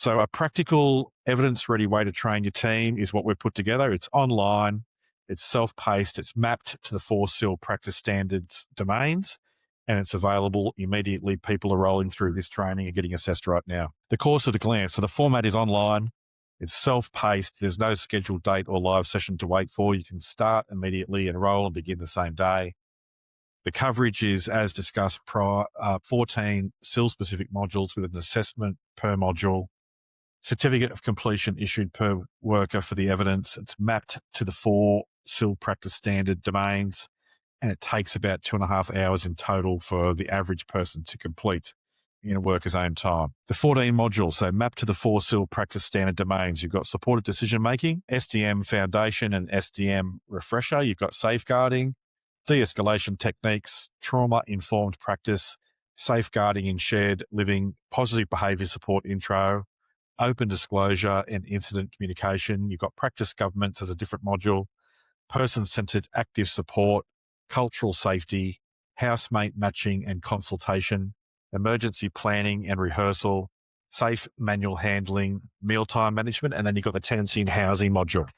So a practical evidence-ready way to train your team is what we've put together. It's online, it's self-paced, it's mapped to the 4 SIL Practice Standards domains, and it's available immediately. People are rolling through this training and getting assessed right now. The course at a glance. So the format is online, it's self-paced, there's no scheduled date or live session to wait for. You can start immediately, enroll, and begin the same day. The coverage is, as discussed prior, 14 SIL-specific modules with an assessment per module. Certificate of completion issued per worker for the evidence. It's mapped to the 4 SIL Practice Standard domains, and it takes about 2.5 hours in total for the average person to complete in a worker's own time. The 14 modules, so mapped to the 4 SIL Practice Standard domains. You've got supported decision-making, SDM Foundation and SDM Refresher. You've got safeguarding, de-escalation techniques, trauma-informed practice, safeguarding in shared living, positive behaviour support intro, open disclosure and incident communication. You've got practice governance as a different module, person-centered active support, cultural safety, housemate matching and consultation, emergency planning and rehearsal, safe manual handling, mealtime management, and then you've got the tenancy and housing module,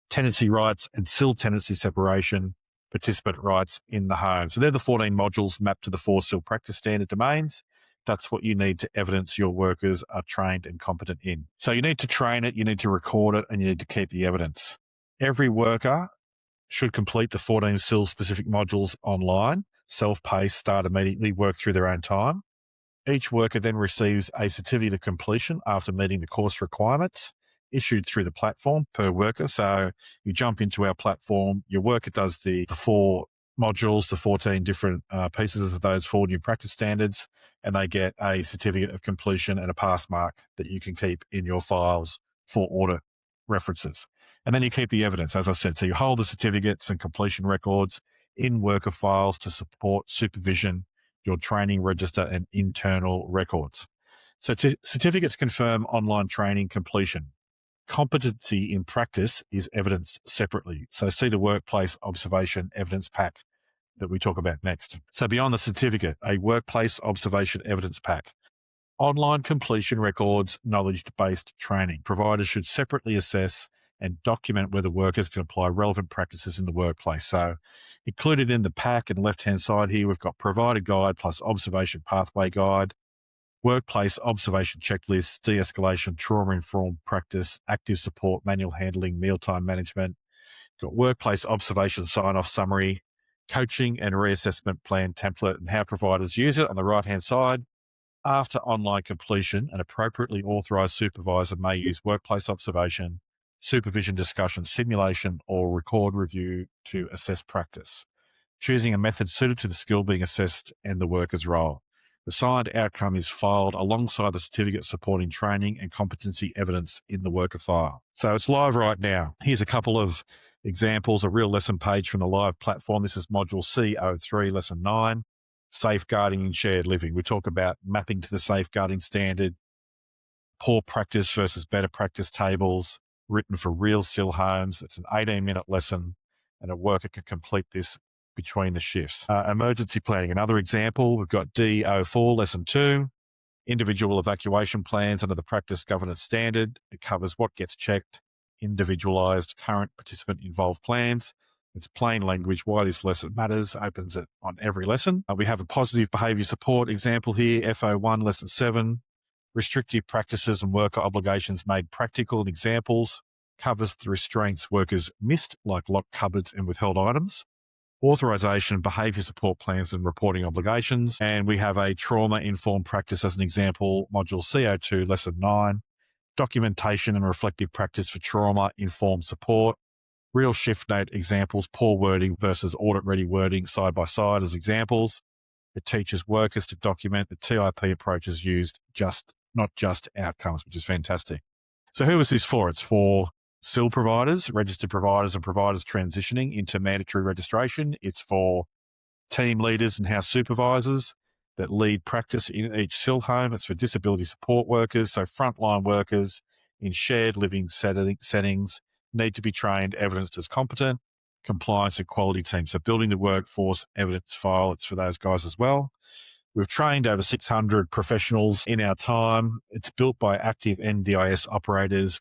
tenancy rights and SIL tenancy separation, participant rights in the home. So they're the 14 modules mapped to the 4 SIL Practice Standard domains. That's what you need to evidence your workers are trained and competent in. So you need to train it, you need to record it, and you need to keep the evidence. Every worker should complete the 14 SIL-specific modules online, self-paced, start immediately, work through their own time. Each worker then receives a certificate of completion after meeting the course requirements, issued through the platform per worker. So you jump into our platform, your worker does the 4 modules, the 14 different pieces of those 4 new practice standards, and they get a certificate of completion and a pass mark that you can keep in your files for audit references. And then you keep the evidence, as I said. So you hold the certificates and completion records in worker files to support supervision, your training register, and internal records. So certificates confirm online training completion. Competency in practice is evidenced separately. So see the workplace observation evidence pack that we talk about next. So beyond the certificate, a workplace observation evidence pack. Online completion records, knowledge-based training. Providers should separately assess and document whether workers can apply relevant practices in the workplace. So included in the pack on the left-hand side here, we've got provider guide plus observation pathway guide, workplace observation checklist, de-escalation, trauma-informed practice, active support, manual handling, mealtime management. Got workplace observation sign-off summary, coaching and reassessment plan template, and how providers use it on the right-hand side. After online completion, an appropriately authorised supervisor may use workplace observation, supervision discussion, simulation, or record review to assess practice, choosing a method suited to the skill being assessed and the worker's role. The signed outcome is filed alongside the certificate supporting training and competency evidence in the worker file. So it's live right now. Here's a couple of examples, a real lesson page from the live platform. This is module C03, lesson 9, safeguarding in shared living. We talk about mapping to the safeguarding standard, poor practice versus better practice tables, written for real SIL homes. It's an 18-minute lesson, and a worker can complete this between the shifts. Emergency planning, another example. We've got D04, lesson 2, individual evacuation plans under the practice governance standard. It covers what gets checked, individualized, current participant involved plans. It's plain language why this lesson matters, opens it on every lesson. We have a positive behaviour support example here, FO1, lesson 7, restrictive practices and worker obligations made practical, and examples, covers the restraints workers missed, like locked cupboards and withheld items. Authorization, behaviour support plans and reporting obligations. And we have a trauma-informed practice as an example, module CO2, lesson 9, documentation and reflective practice for trauma-informed support. Real shift note examples, poor wording versus audit-ready wording side by side as examples. It teaches workers to document the TIP approaches used, not just outcomes, which is fantastic. So who is this for? It's for SIL providers, registered providers, and providers transitioning into mandatory registration. It's for team leaders and house supervisors that lead practice in each SIL home. It's for disability support workers, so frontline workers in shared living settings need to be trained, evidenced as competent, compliance and quality teams. So building the workforce evidence file, it's for those guys as well. We've trained over 600 professionals in our time. It's built by active NDIS operators